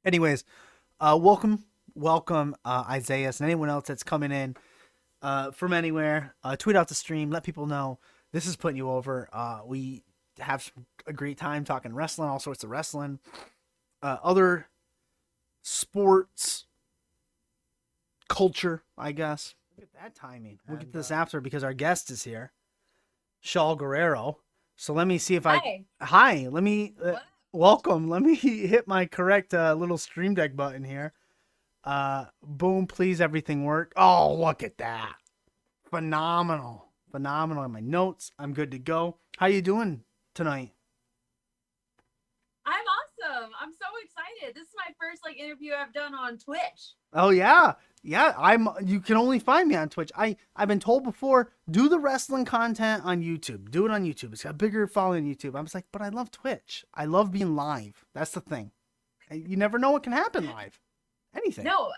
Anyways, welcome, Isaiah, and anyone else that's coming in from anywhere. Tweet out the stream, let people know this is putting you over. We have a great time talking wrestling, all sorts of wrestling, other sports, culture, I guess. Look at that timing. We'll get this after because our guest is here, Shaul Guerrero. So let me see if I. Hi. Let me. Welcome. Let me hit my correct little stream deck button here. Boom, please everything work. Oh, look at that. Phenomenal. Phenomenal in my notes. I'm good to go. How you doing tonight? I'm awesome. I'm so excited. This is my first interview I've done on Twitch. Oh yeah. Yeah, you can only find me on Twitch. I've been told before, do the wrestling content on YouTube. Do it on YouTube. It's got a bigger following on YouTube. I was like, but I love Twitch. I love being live. That's the thing. You never know what can happen live. Anything. No,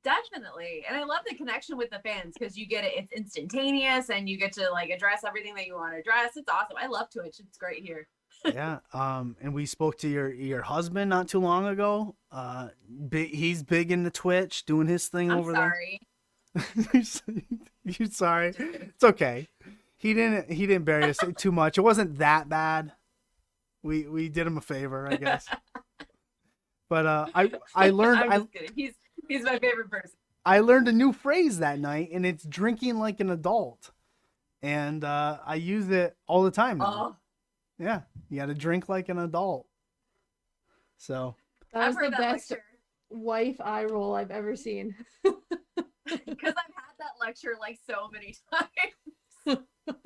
definitely. And I love the connection with the fans because you get it. It's instantaneous and you get to address everything that you want to address. It's awesome. I love Twitch. It's great here. Yeah. And we spoke to your husband not too long ago. He's big into Twitch, doing his thing over sorry. there. You're sorry. It's okay. He didn't bury us too much. It wasn't that bad. We did him a favor, I guess. But I learned. I'm just kidding. He's my favorite person. I learned a new phrase that night, and it's drinking like an adult, and I use it all the time now. Oh. Yeah, you got to drink like an adult. So that was the best wife eye roll I've ever seen. Because I've had that lecture so many times.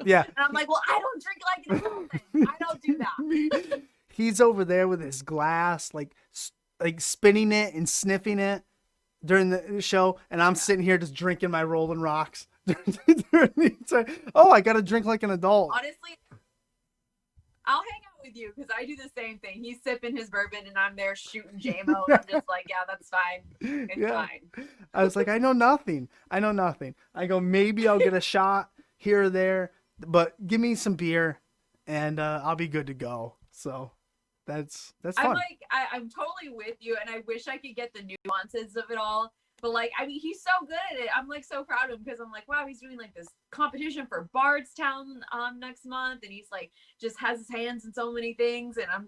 Yeah. And I'm like, well, I don't drink like an adult. I don't do that. He's over there with his glass, like spinning it and sniffing it during the show, and I'm sitting here just drinking my Rolling Rocks. Oh, I got to drink like an adult. Honestly, I'll hang out with you because I do the same thing. He's sipping his bourbon and I'm there shooting JMO. And I'm just like, yeah, that's fine. It's fine. I was like, I know nothing. I go, maybe I'll get a shot here or there, but give me some beer and I'll be good to go. So that's fun. I'm totally with you, and I wish I could get the nuances of it all. But he's so good at it. I'm so proud of him because I'm like, wow, he's doing this competition for Bardstown next month, and he's just has his hands in so many things, and I'm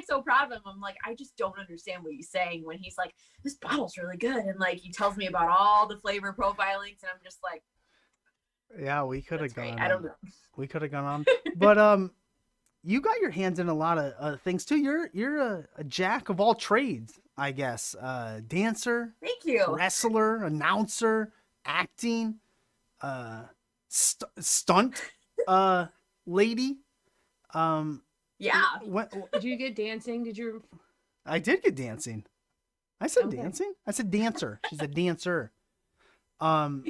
so proud of him. I'm like, I just don't understand what he's saying when he's like, this bottle's really good, and he tells me about all the flavor profilings, and I'm just like, yeah, we could have gone. I don't know. We could have gone on, but you got your hands in a lot of things too. You're a jack of all trades, I guess. Dancer, thank you, wrestler, announcer, acting, stunt lady. Yeah. Did you get dancing? Did you? I did get dancing. I said dancing. I said dancer. She's a dancer. And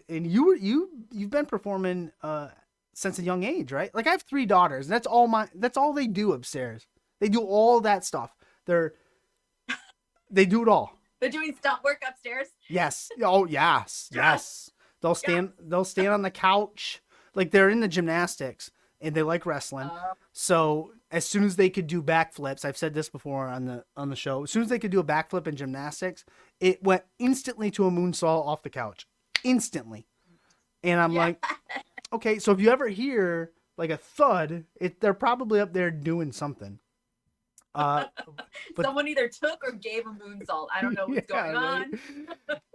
you've been performing since a young age, right? I have 3 daughters. That's all they do upstairs. They do all that stuff. They do it all. They're doing stunt work upstairs. Yes. Oh, yes. Yes. They'll stand on the couch. They're in the gymnastics and they like wrestling. So as soon as they could do backflips, I've said this before on the show, as soon as they could do a backflip in gymnastics, it went instantly to a moonsault off the couch. Instantly. And I'm like, okay, so if you ever hear a thud, they're probably up there doing something. But someone either took or gave a moonsault. I don't know what's going on.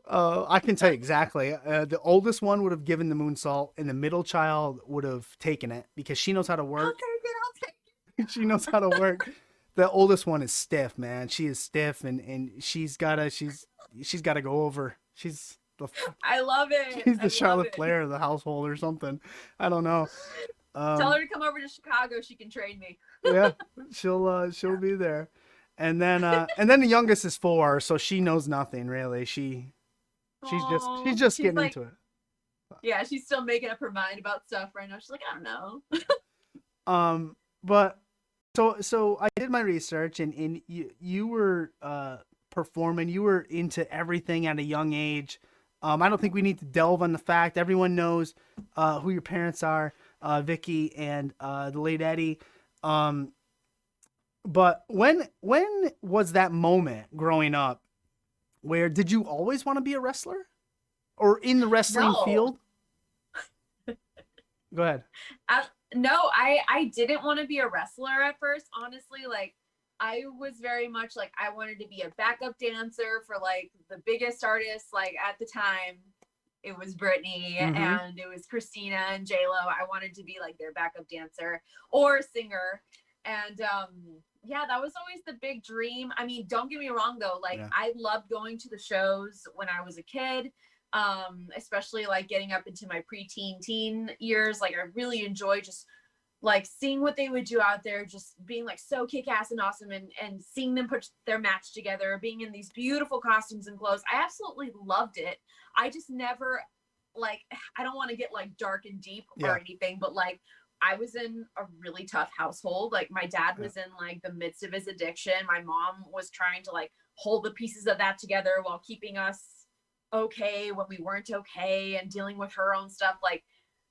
I can tell you exactly. The oldest one would have given the moonsault, and the middle child would have taken it because she knows how to work. I'll take it. She knows how to work. The oldest one is stiff, man. She is stiff, and she's gotta go over. I love it. She's the Charlotte Flair of the household or something. I don't know. Tell her to come over to Chicago. She can train me. Yeah, she'll be there. And then the youngest is 4, so she knows nothing really. She's just getting into it. Yeah, she's still making up her mind about stuff right now. She's like, I don't know. But so I did my research, and you were performing. You were into everything at a young age. I don't think we need to delve on the fact. Everyone knows who your parents are, Vicky and the late Eddie. But when was that moment growing up where did you always want to be a wrestler or in the wrestling No. field? Go ahead. No, I didn't want to be a wrestler at first. Honestly, like I was very much like I wanted to be a backup dancer for like the biggest artists. Like at the time, it was Britney Mm-hmm. and it was Christina and J Lo. I wanted to be like their backup dancer or singer, and yeah, that was always the big dream. I mean, don't get me wrong though. Like Yeah. I loved going to the shows when I was a kid, especially like getting up into my preteen teen years. Like I really enjoy just like seeing what they would do out there, just being like so kick-ass and awesome, and seeing them put their match together, being in these beautiful costumes and clothes. I absolutely loved it. I just never, like, I don't want to get like dark and deep Yeah. or anything, but like I was in a really tough household. Like my dad was in like the midst of his addiction. My mom was trying to like hold the pieces of that together while keeping us okay when we weren't okay, and dealing with her own stuff. Like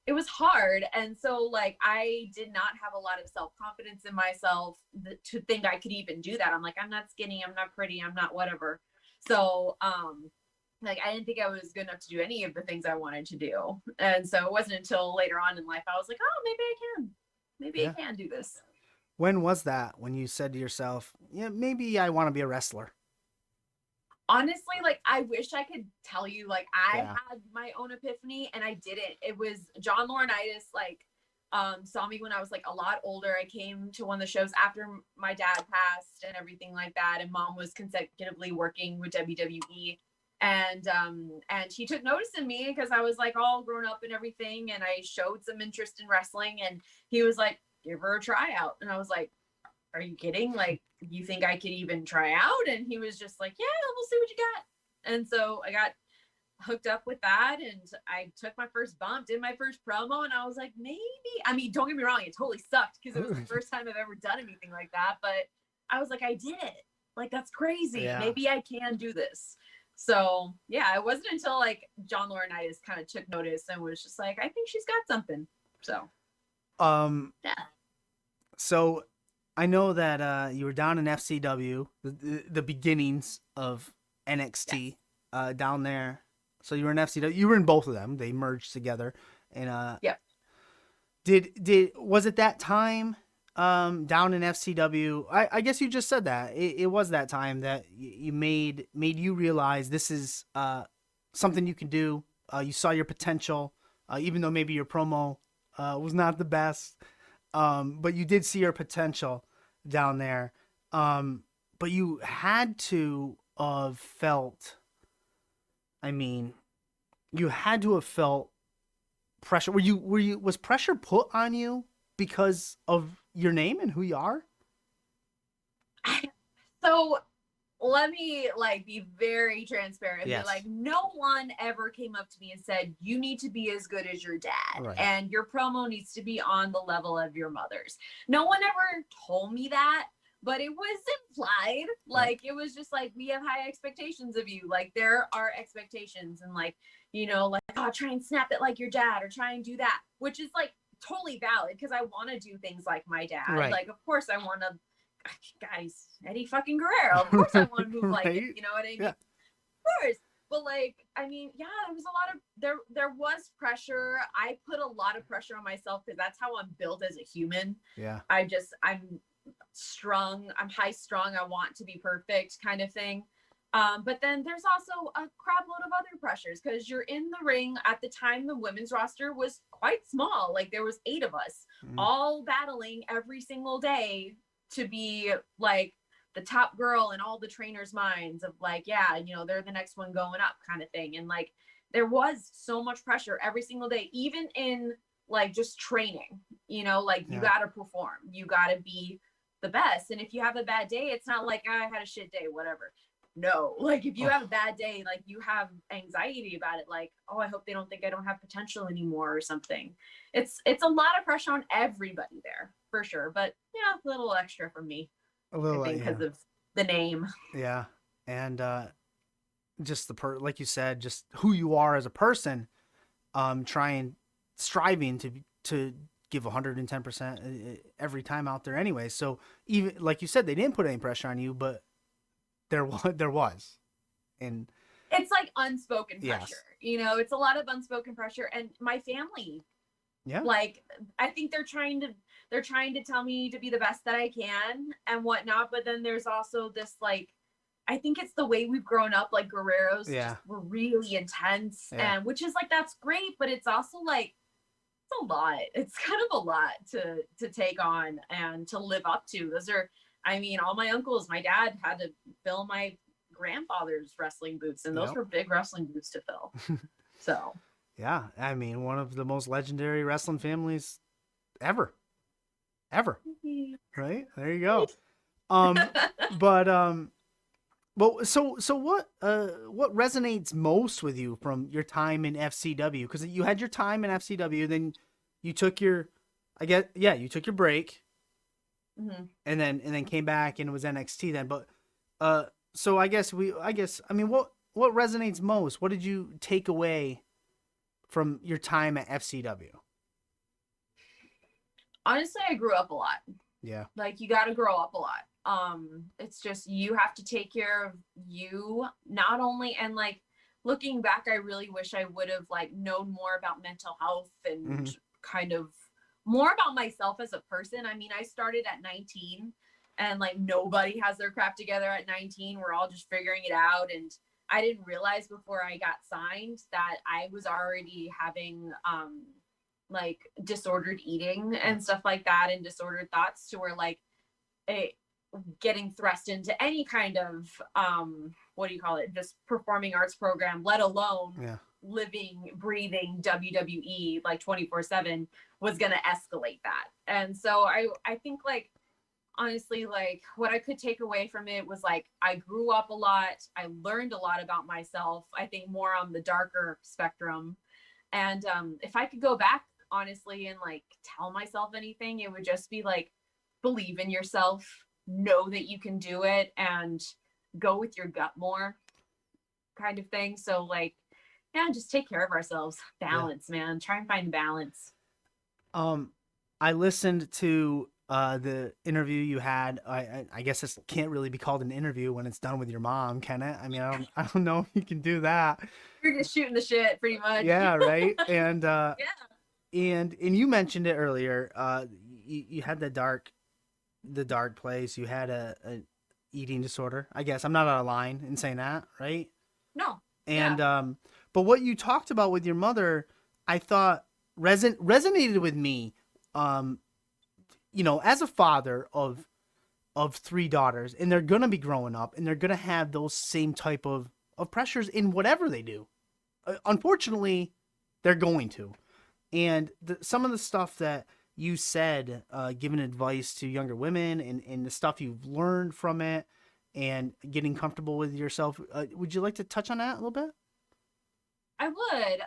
it was hard. And so like I did not have a lot of self-confidence in myself to think I could even do that. I'm like, I'm not skinny, I'm not pretty, I'm not whatever. So like I didn't think I was good enough to do any of the things I wanted to do. And so it wasn't until later on in life I was like, oh, maybe I can do this. When was that when you said to yourself, yeah, maybe I want to be a wrestler? Honestly, like I wish I could tell you like I Yeah. had my own epiphany and I didn't. It was John Laurinaitis, like saw me when I was like a lot older. I came to one of the shows after my dad passed and everything like that, and mom was consecutively working with WWE. And he took notice in me because I was like all grown up and everything, and I showed some interest in wrestling, and he was like, give her a tryout. And I was like, are you kidding? Like, you think I could even try out? And he was just like, yeah, we'll see what you got. And so I got hooked up with that, and I took my first bump, did my first promo, and I was like, maybe, I mean, don't get me wrong, it totally sucked because it was the first time I've ever done anything like that, but I was like, I did it. Like, that's crazy. Yeah. Maybe I can do this. So yeah, it wasn't until like John Laurinaitis kind of took notice and was just like, I think she's got something. So yeah. So I know that you were down in FCW, the beginnings of NXT, down there. So you were in FCW. You were in both of them. They merged together. And Yep. did was it that time down in FCW? I guess you just said that it was that time that you made you realize this is something you can do. You saw your potential, even though maybe your promo was not the best. But you did see your potential down there. But you had to have felt, I mean, you had to have felt pressure. Was pressure put on you because of your name and who you are? So let me like be very transparent and Yes. be like, no one ever came up to me and said you need to be as good as your dad, Right. and your promo needs to be on the level of your mother's. No one ever told me that, but it was implied. Like it was just like, we have high expectations of you. Like there are expectations, and like, you know, like, oh, try and snap it like your dad, or try and do that, which is like totally valid because I want to do things like my dad. Right. Like of course I want to. God, he's Eddie fucking Guerrero. Of course I want to move like Right. it. You know what I mean? Yeah. Of course. But like, I mean, yeah, there was a lot of there was pressure. I put a lot of pressure on myself because that's how I'm built as a human. Yeah. I'm strung, I'm high strung, I want to be perfect kind of thing. But then there's also a crap load of other pressures because you're in the ring. At the time, the women's roster was quite small. Like there was 8 of us all battling every single day to be like the top girl in all the trainers' minds of like, yeah, you know, they're the next one going up kind of thing. And like there was so much pressure every single day, even in like just training, you know, like you got to perform, you got to be the best. And if you have a bad day, it's not like, I had a shit day, whatever. No, like if you have a bad day, like you have anxiety about it, like, oh, I hope they don't think I don't have potential anymore or something. It's a lot of pressure on everybody there for sure. But yeah, a little extra from me, A little, I think, because of the name. Yeah. And just like you said, just who you are as a person, striving to give 110% every time out there anyway. So even like you said, they didn't put any pressure on you, but there was, and It's like unspoken yes, pressure. You know, it's a lot of unspoken pressure. And my family, yeah, like, I think they're trying to tell me to be the best that I can and whatnot. But then there's also this, like, I think it's the way we've grown up. Like, Guerreros yeah, just were really intense, yeah. and which is like, that's great, but it's also like, it's a lot. It's kind of a lot to take on and to live up to. Those are, I mean, all my uncles, my dad had to fill my grandfather's wrestling boots, and those Yep. were big wrestling boots to fill. So Yeah, I mean, one of the most legendary wrestling families ever, ever. Right there, you go. Um, but well, so what resonates most with you from your time in FCW? Because you had your time in FCW, then you took your, I guess, yeah, you took your break, mm-hmm. and then came back and it was NXT then. But so I mean, what resonates most? What did you take away from your time at FCW? Honestly, I grew up a lot. Yeah. Like, you got to grow up a lot. It's just, you have to take care of you, not only, and like, looking back, I really wish I would have like known more about mental health and Mm-hmm. kind of more about myself as a person. I mean, I started at 19, and like, nobody has their crap together at 19. We're all just figuring it out. And I didn't realize before I got signed that I was already having like disordered eating and stuff like that, and disordered thoughts, to where like getting thrust into any kind of what do you call it, just performing arts program, let alone living, breathing WWE like 24/7, was going to escalate that. And so I think, like, honestly, like, what I could take away from it was like, I grew up a lot, I learned a lot about myself, I think more on the darker spectrum. And if I could go back, honestly, and like tell myself anything, it would just be like, believe in yourself, know that you can do it, and go with your gut more, kind of thing. So like, yeah, just take care of ourselves. Balance, man. Try and find balance. I listened to the interview you had. I guess this can't really be called an interview when it's done with your mom, can it? I mean, I don't know if you can do that. You're just shooting the shit, pretty much. Yeah, right. And Yeah. and you mentioned it earlier. You had the dark place. You had a eating disorder. I guess I'm not out of line in saying that, right? No. And Yeah. but what you talked about with your mother, I thought resonated with me. You know, as a father of three daughters, and they're gonna be growing up, and they're gonna have those same type of pressures in whatever they do. Unfortunately, they're going to. And some of the stuff that you said, giving advice to younger women, and the stuff you've learned from it, and getting comfortable with yourself, would you like to touch on that a little bit? I would.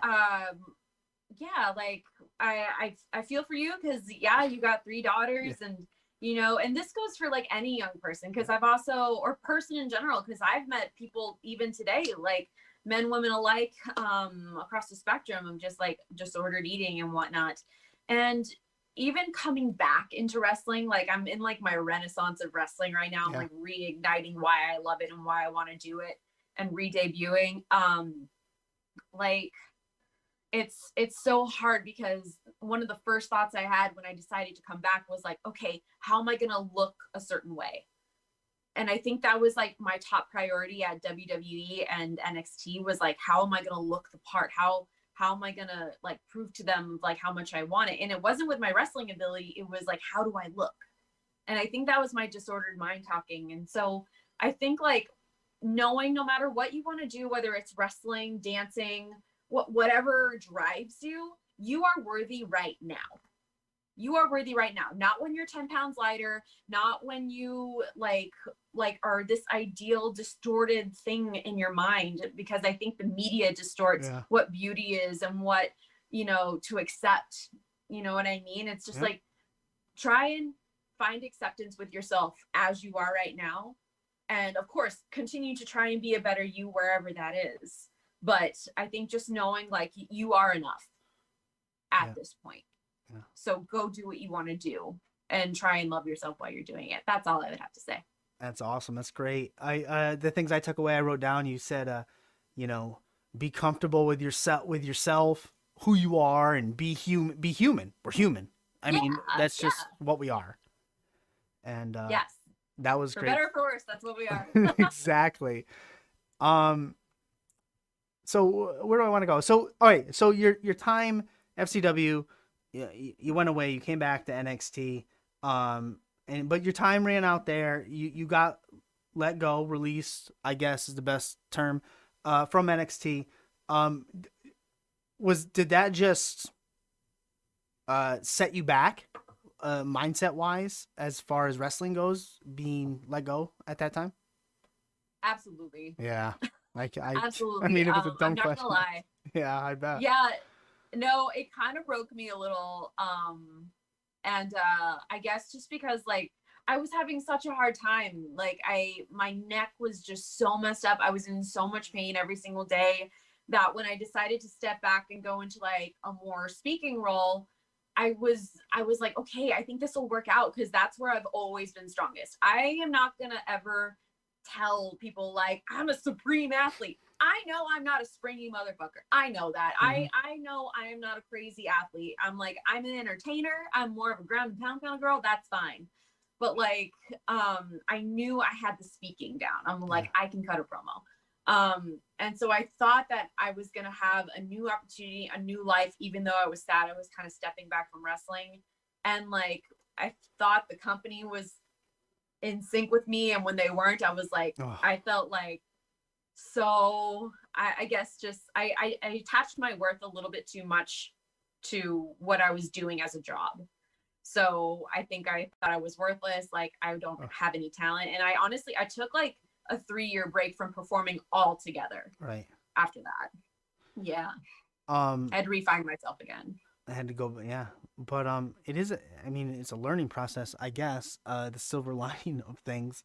Yeah, like, I feel for you, because yeah, you got three daughters, Yeah. and you know, and this goes for like any young person, because I've also, or person in general, because I've met people even today, like men, women alike, across the spectrum of just like disordered eating and whatnot. And even coming back into wrestling, like, I'm in like my renaissance of wrestling right now. I'm like reigniting why I love it and why I want to do it, and re-debuting. Like, it's so hard, because one of the first thoughts I had when I decided to come back was like, okay, how am I going to look a certain way? And I think that was like my top priority at WWE and NXT, was like, how am I going to look the part? How am I going to like prove to them like how much I want it? And it wasn't with my wrestling ability. It was like, how do I look? And I think that was my disordered mind talking. And so I think, like, knowing no matter what you want to do, whether it's wrestling, dancing, whatever drives you, you are worthy right now. You are worthy right now. Not when you're 10 pounds lighter, not when you like are this ideal distorted thing in your mind, because I think the media distorts what beauty is and what, you know, to accept. You know what I mean? It's just like, try and find acceptance with yourself as you are right now. And of course, continue to try and be a better you wherever that is. But I think just knowing like you are enough at this point. Yeah. So go do what you want to do and try and love yourself while you're doing it. That's all I would have to say. That's awesome. That's great. The things I took away, I wrote down. You said, you know, be comfortable with yourself, who you are, and be human. Be human. We're human. I mean, that's just what we are. And yes, that was for great. better or for worse, that's what we are. Exactly. So where do I want to go? So all right. So your time FCW, you went away. You came back to NXT. But your time ran out there. You got let go, released, I guess is the best term, from NXT. Did that just set you back, mindset wise, as far as wrestling goes, being let go at that time? Absolutely. Yeah. Absolutely. I mean, it was a dumb I'm not question. gonna lie. Yeah, I bet. Yeah, no, it kind of broke me a little. And I guess just because like I was having such a hard time. Like my neck was just so messed up. I was in so much pain every single day that when I decided to step back and go into like a more speaking role, I was like, okay, I think this will work out because that's where I've always been strongest. I am not gonna ever tell people like I'm a supreme athlete. I know I'm not a springy motherfucker. I know that. Mhm. I know I am not a crazy athlete. I'm like I'm an entertainer. I'm more of a ground and pound kind of girl. That's fine. But like I knew I had the speaking down. I'm like I can cut a promo. And so I thought that I was going to have a new opportunity, a new life, even though I was sad. I was kind of stepping back from wrestling. And like, I thought the company was in sync with me. And when they weren't, I was like, I felt like, so I guess just, I attached my worth a little bit too much to what I was doing as a job. So I think I thought I was worthless. Like I don't have any talent. And I took like a 3-year break from performing altogether. Right. After that. Yeah. I had to refine myself again. I had to go, yeah. But I mean, it's a learning process, I guess. The silver lining of things.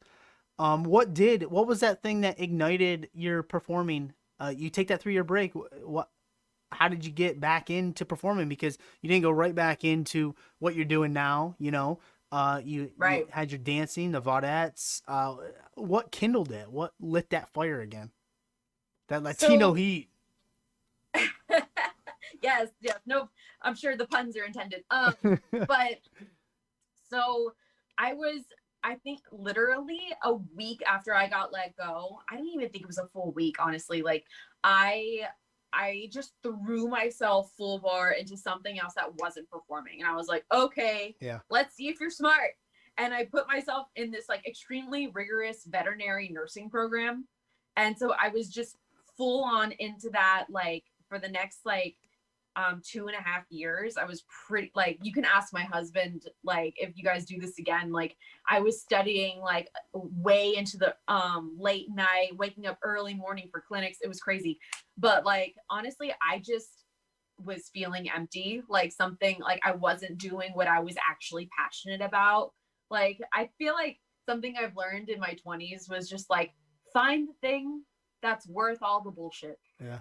What was that thing that ignited your performing? You take that 3-year break. How did you get back into performing? Because you didn't go right back into what you're doing now, you know? You had your dancing, the Vaudettes. What kindled it? What lit that fire again? That Latino heat. Yes. No, I'm sure the puns are intended. But so I think literally a week after I got let go. I don't even think it was a full week, honestly. Like I just threw myself full bar into something else that wasn't performing. And I was like, okay, let's see if you're smart. And I put myself in this like extremely rigorous veterinary nursing program. And so I was just full on into that, like for the next like 2.5 years. I was pretty like, you can ask my husband, like if you guys do this again, like I was studying like way into the late night, waking up early morning for clinics. It was crazy. But like honestly, I just was feeling empty, like something like I wasn't doing what I was actually passionate about. Like I feel like something I've learned in my 20s was just like find the thing that's worth all the bullshit. Yeah.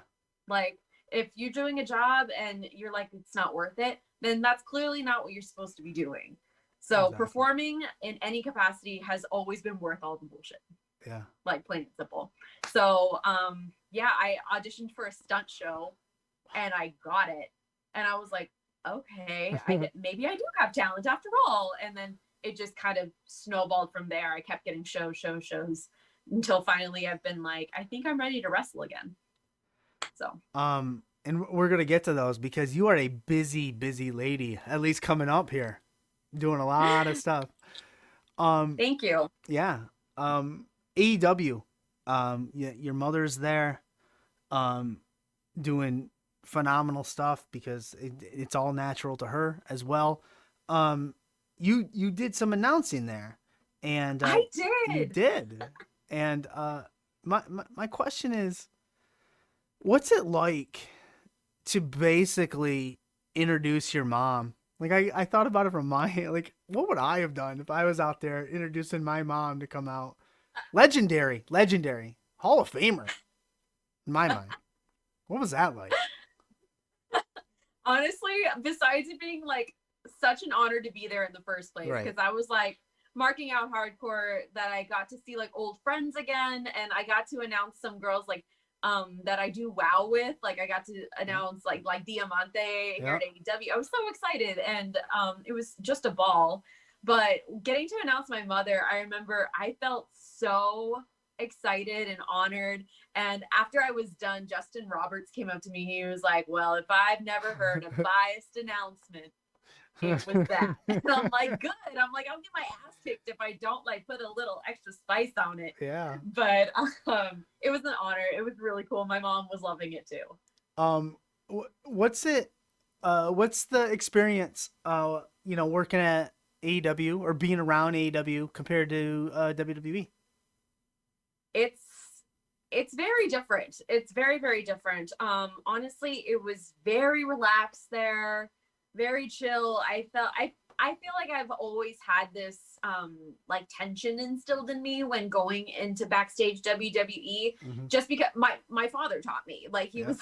Like if you're doing a job and you're like it's not worth it, then that's clearly not what you're supposed to be doing. So performing in any capacity has always been worth all the bullshit. Yeah. Like plain and simple. So I auditioned for a stunt show and I got it. And I was like, okay, maybe I do have talent after all. And then it just kind of snowballed from there. I kept getting shows until finally I've been like, I think I'm ready to wrestle again. So and we're gonna get to those because you are a busy lady, at least coming up here, doing a lot of stuff. Thank you. Yeah. AEW. Your mother's there, doing phenomenal stuff because it's all natural to her as well. You did some announcing there, and I did. You did, and my question is, what's it like to basically introduce your mom? Like I thought about it from my like, what would I have done if I was out there introducing my mom to come out? Legendary, Hall of Famer, in my mind. What was that like? Honestly, besides it being like such an honor to be there in the first place Right. because I was like marking out hardcore that I got to see like old friends again, and I got to announce some girls like that I do WoW with. Like I got to announce like Diamante here at AEW. I was so excited, and it was just a ball. But getting to announce my mother, I remember I felt so excited and honored. And after I was done, Justin Roberts came up to me. He was like, "Well, if I've never heard a biased announcement, it was that." And I'm like, good. I'm like, I'll get my ass kicked if I don't like put a little extra spice on it. Yeah. But it was an honor. It was really cool. My mom was loving it too. What's it? What's the experience? Working at AEW or being around AEW compared to WWE? It's very different. It's very, very different. Honestly, it was very relaxed there, very chill. I feel like I've always had this like tension instilled in me when going into backstage WWE, just because my father taught me. Like he was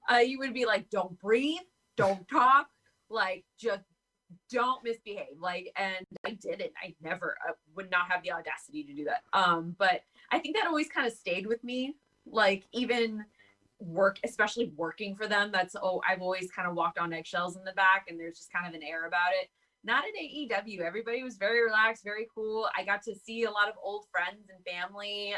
like, he would be like, don't breathe, don't talk, like just don't misbehave. Like, and I didn't. I never would not have the audacity to do that. But I think that always kind of stayed with me. Like even especially working for them. I've always kind of walked on eggshells in the back, and there's just kind of an air about it. Not at AEW. Everybody was very relaxed, very cool. I got to see a lot of old friends and family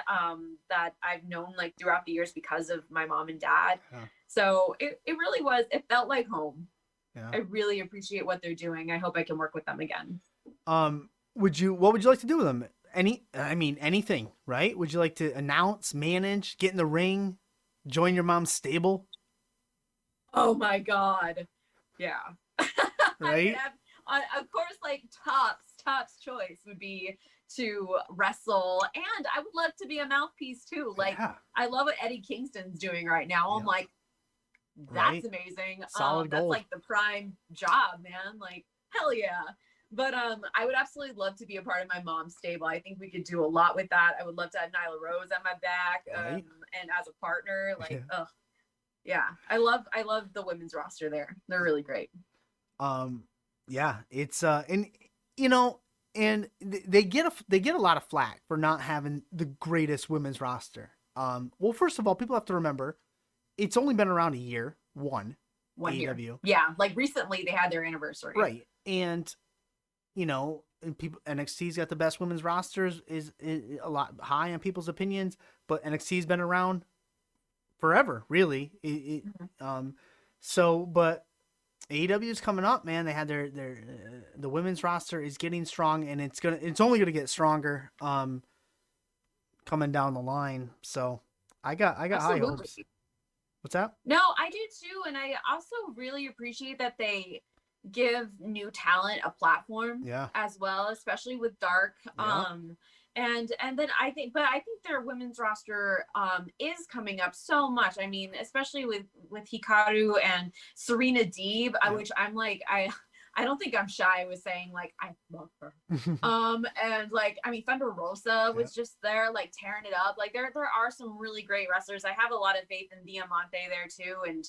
that I've known like throughout the years because of my mom and dad. Yeah. So it really was. It felt like home. Yeah. I really appreciate what they're doing. I hope I can work with them again. What would you like to do with them? Anything, right? Would you like to announce, manage, get in the ring, join your mom's stable? Oh my God. Yeah. Right? Of course, like Top's choice would be to wrestle, and I would love to be a mouthpiece too. Like I love what Eddie Kingston's doing right now. I'm like, that's amazing. Solid gold. That's like the prime job, man. Like hell yeah. But I would absolutely love to be a part of my mom's stable. I think we could do a lot with that. I would love to have Nyla Rose at my back, and as a partner, like yeah. I love the women's roster there. They're really great. Yeah, it's and they get a lot of flack for not having the greatest women's roster. Well, first of all, people have to remember it's only been around a year. One AEW. Year. Yeah, like recently they had their anniversary. Right, and people NXT's got the best women's rosters is a lot high on people's opinions, but NXT's been around forever, really. But AEW is coming up, man. They had the women's roster is getting strong, and it's only gonna get stronger coming down the line. So I got high hopes. What's that? No, I do too, and I also really appreciate that they give new talent a platform as well, especially with Dark. And then I think their women's roster is coming up so much. I mean, especially with Hikaru and Serena Deeb, which I'm like, I don't think I'm shy with saying like I love her. And like I mean Thunder Rosa was just there like tearing it up. Like there are some really great wrestlers. I have a lot of faith in Diamante there too, and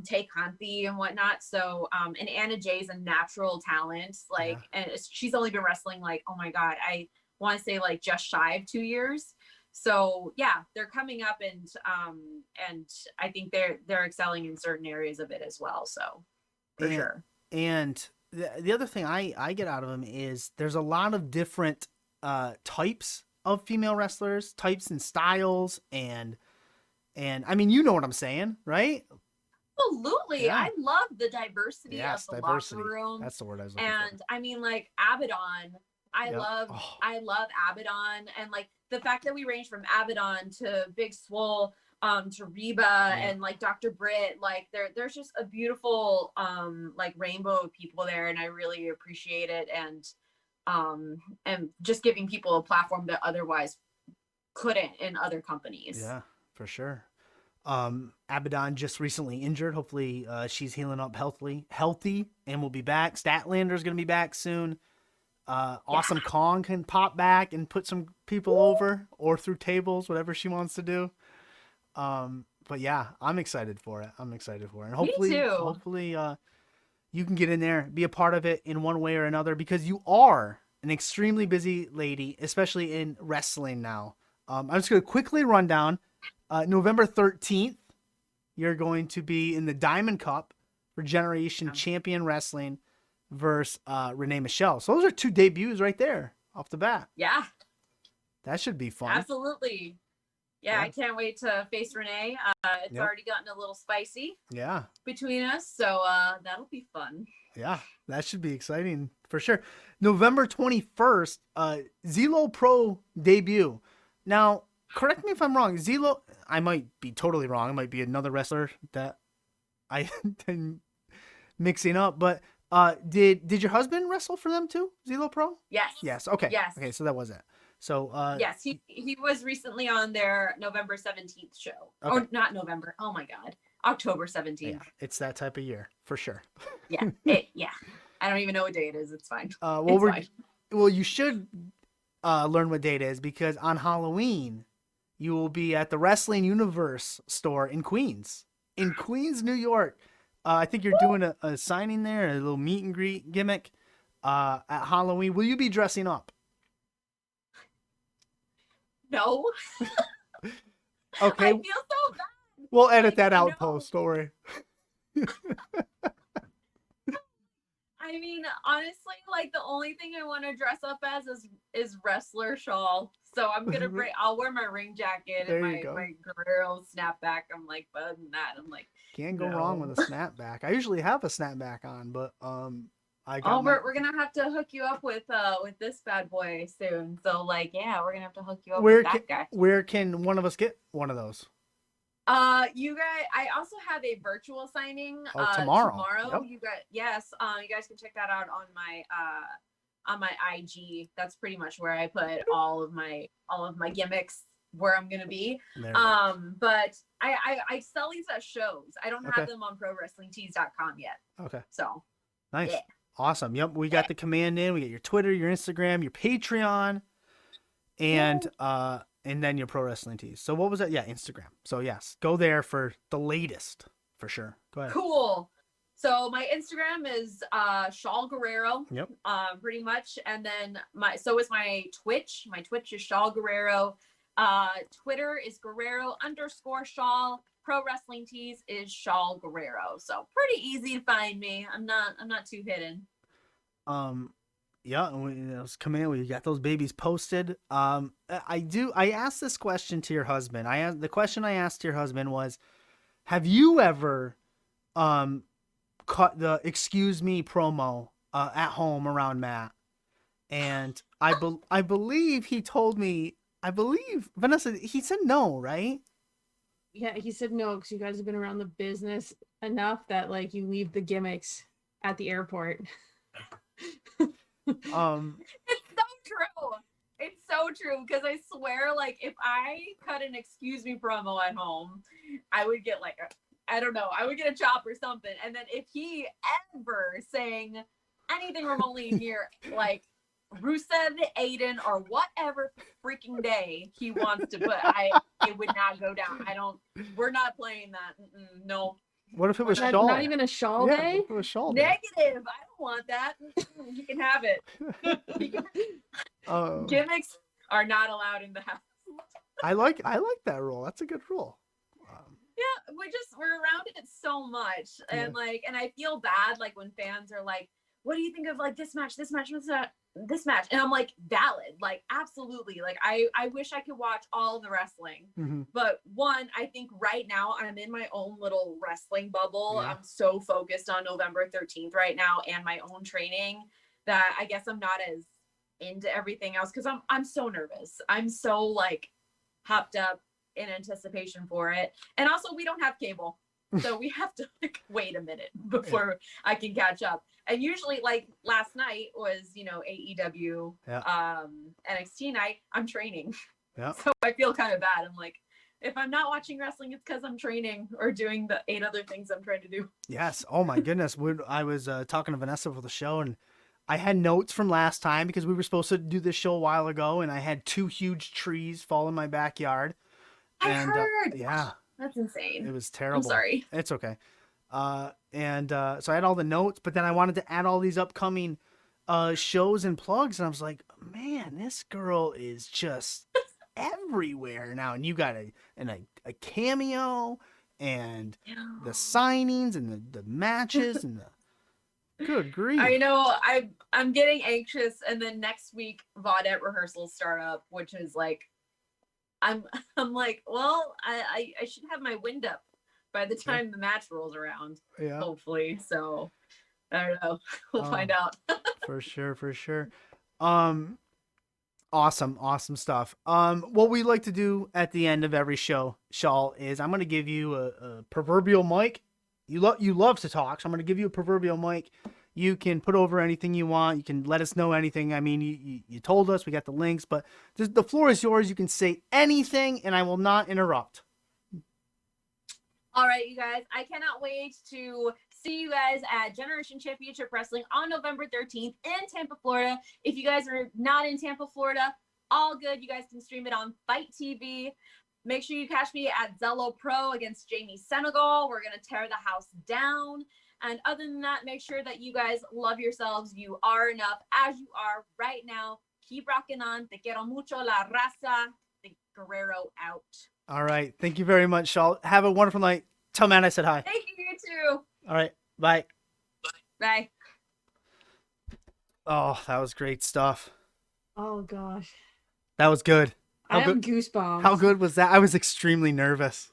Tay Conti and whatnot. So and Anna Jay's a natural talent. Like and she's only been wrestling like, oh my God, I want to say like just shy of 2 years. So yeah, they're coming up, and I think they're excelling in certain areas of it as well. So for sure. And the other thing I get out of them is there's a lot of different types of female wrestlers, types and styles, and I mean, you know what I'm saying, right? Absolutely. I love the diversity of the locker room. That's the word I was looking for. I mean, like Abaddon, I love Abaddon, and like the fact that we range from Abaddon to Big Swole, to Reba and like Dr. Britt, like there's just a beautiful like rainbow of people there, and I really appreciate it, and just giving people a platform that otherwise couldn't in other companies. Yeah, for sure. Abaddon just recently injured. Hopefully she's healing up healthy and will be back. Statlander's gonna be back soon. Awesome Kong can pop back and put some people over or through tables, whatever she wants to do. But yeah, I'm excited for it. And hopefully, you can get in there, be a part of it in one way or another, because you are an extremely busy lady, especially in wrestling now. I'm just going to quickly run down. November 13th, you're going to be in the Diamond Cup for Generation Champion Wrestling versus Renee Michelle. So those are 2 debuts right there off the bat. Yeah. That should be fun. Absolutely. Yeah, I can't wait to face Renee. It's already gotten a little spicy. Yeah. Between us, so that'll be fun. Yeah, that should be exciting for sure. November 21st, Zelo Pro debut. Now, correct me if I'm wrong. Zelo, I might be totally wrong. It might be another wrestler that I am mixing up. But did your husband wrestle for them too? Zelo Pro? Yes. Yes. Okay. Yes. Okay, so that was it. So yes, he was recently on their November 17th show. Okay. Or not November. Oh my God. October 17th. Yeah, it's that type of year for sure. Yeah. Yeah. I don't even know what day it is. It's fine. Well, you should learn what date it is, because on Halloween you will be at the Wrestling Universe store in Queens, New York. I think you're doing a signing there, a little meet and greet gimmick at Halloween. Will you be dressing up? No. Okay. I feel so bad. We'll edit that out post. Don't worry. I mean, honestly, like the only thing I want to dress up as is wrestler Shaul. So I'm gonna I'll wear my ring jacket and my Guerrero snapback. I'm like, but than that, I'm like, can't go wrong with a snapback. I usually have a snapback on, but we're gonna have to hook you up with this bad boy soon. So like, yeah, we're gonna have to hook you up with that guy. Where can one of us get one of those? You guys, I also have a virtual signing tomorrow. Yep. You guys can check that out on my IG. That's pretty much where I put all of my gimmicks, where I'm gonna be. But I sell these at shows. I don't have them on ProWrestlingTees.com yet. Okay. So nice. Yeah. Awesome. Yep. We got the command in. We got your Twitter, your Instagram, your Patreon, and then your Pro Wrestling Tees. So what was that? Yeah, Instagram. So yes, go there for the latest for sure. Go ahead. Cool. So my Instagram is Shaul Guerrero. Yep. Pretty much. And then my Twitch. My Twitch is Shaul Guerrero. Twitter is Guerrero_Shaul. Pro Wrestling Tees is Shaul Guerrero. So pretty easy to find me. I'm not too hidden. Yeah, those come in. We got those babies posted. I asked this question to your husband. The question I asked to your husband was, have you ever cut the "excuse me" promo at home around Matt? And I believe he told me. I believe Vanessa. He said no, right? Yeah, he said no, because you guys have been around the business enough that like you leave the gimmicks at the airport. It's so true. It's so true, because I swear, like, if I cut an "excuse me" promo at home, I would get like I would get a chop or something. And then if he ever sang anything remotely near like Rusev, Aiden, or whatever freaking day he wants to put, it would not go down. We're not playing that. No. What if it was Shaul? Not even a Shaul day? What if it was Shaul day? Negative. I don't want that. He can have it. Gimmicks are not allowed in the house. I like that rule. That's a good rule. Yeah, we're around it so much, and and I feel bad like when fans are like, "What do you think of like this match, this match, this match?" And I'm like, valid, like absolutely, like I wish I could watch all the wrestling, but one, I think right now I'm in my own little wrestling bubble. I'm so focused on November 13th right now and my own training that I guess I'm not as into everything else, because I'm so nervous. I'm so like hopped up in anticipation for it, and also we don't have cable, so we have to like wait a minute before I can catch up. And usually, like last night was AEW NXT night. I'm training, so I feel kind of bad. I'm like, if I'm not watching wrestling, it's because I'm training or doing the 8 other things I'm trying to do. Yes. Oh my goodness. I was talking to Vanessa for the show, and I had notes from last time because we were supposed to do this show a while ago, and I had 2 huge trees fall in my backyard. I heard. Yeah. That's insane. It was terrible. I'm sorry. It's okay. So I had all the notes, but then I wanted to add all these upcoming shows and plugs, and I was like, man, this girl is just everywhere now. And you got a cameo and the signings and the matches and the good grief. I know I'm getting anxious, and then next week Vaudette rehearsals start up, which is like I'm like, well, I should have my wind up by the time the match rolls around. Yeah. Hopefully. So I don't know. We'll find out. For sure. Awesome stuff. What we like to do at the end of every show, Shaul, is I'm gonna give you a proverbial mic. You love to talk, so I'm gonna give you a proverbial mic. You can put over anything you want. You can let us know anything. I mean, you told us, we got the links, but the floor is yours. You can say anything, and I will not interrupt. All right, you guys. I cannot wait to see you guys at Generation Championship Wrestling on November 13th in Tampa, Florida. If you guys are not in Tampa, Florida, all good. You guys can stream it on Fight TV. Make sure you catch me at Zello Pro against Jamie Senegal. We're going to tear the house down. And other than that, make sure that you guys love yourselves. You are enough as you are right now. Keep rocking on. Te quiero mucho, la raza. The Guerrero out. All right. Thank you very much, Shaul. Have a wonderful night. Tell Matt I said hi. Thank you, you too. All right. Bye. Bye. Oh, that was great stuff. Oh gosh. That was good. I have goosebumps. How good was that? I was extremely nervous.